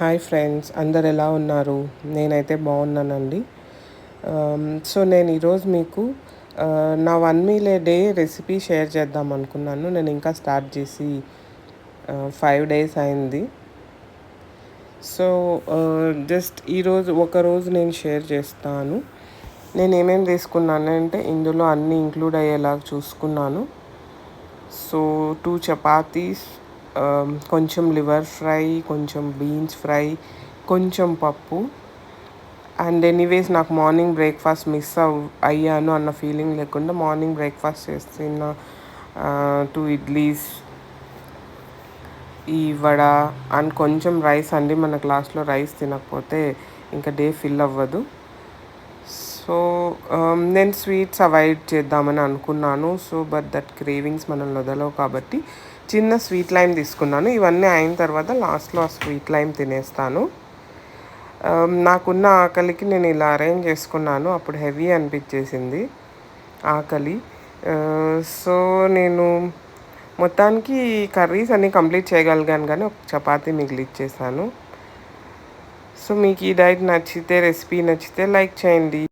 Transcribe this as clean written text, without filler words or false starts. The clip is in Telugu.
హాయ్ ఫ్రెండ్స్, అందరు ఎలా ఉన్నారు? నేనైతే బాగున్నానండి. సో నేను ఈరోజు మీకు నా 1 మీల్ ఏ డే రెసిపీ షేర్ చేద్దాం అనుకున్నాను. నేను ఇంకా స్టార్ట్ చేసి 5 డేస్ అయింది. సో జస్ట్ ఈరోజు ఒకరోజు నేను షేర్ చేస్తాను. నేను ఏమేమి తీసుకున్నానంటే ఇందులో అన్నీ ఇంక్లూడ్ అయ్యేలాగా చూసుకున్నాను. సో 2 చపాతీస్, కొంచెం లివర్ ఫ్రై, కొంచెం బీన్స్ ఫ్రై, కొంచెం పప్పు. అండ్ ఎనీవేస్ నాకు మార్నింగ్ బ్రేక్ఫాస్ట్ అయ్యాను అన్న ఫీలింగ్ లేకుండా మార్నింగ్ బ్రేక్ఫాస్ట్ చేస్తున్న 2 ఇడ్లీస్, ఈ వడ అండ్ కొంచెం రైస్ అండి. మన క్లాస్లో రైస్ తినకపోతే ఇంకా డే ఫిల్ అవ్వదు. సో నేను స్వీట్స్ అవాయిడ్ చేద్దామని అనుకున్నాను. సో బట్ దట్ క్రేవింగ్స్ మనల్ని వదలవు కాబట్టి చిన్న స్వీట్ లైమ్ తీసుకున్నాను. ఇవన్నీ అయిన తర్వాత లాస్ట్లో ఆ స్వీట్ లైమ్ తినేస్తాను. నాకున్న ఆకలికి నేను ఇలా అరేంజ్ చేసుకున్నాను. అప్పుడు హెవీ అనిపించేసింది ఆకలి. సో నేను మొత్తానికి కర్రీస్ అన్నీ కంప్లీట్ చేయగలిగాను, కానీ ఒక చపాతీ మిగిలిచ్చేసాను. సో మీకు ఈ డైట్ నచ్చితే, రెసిపీ నచ్చితే లైక్ చేయండి.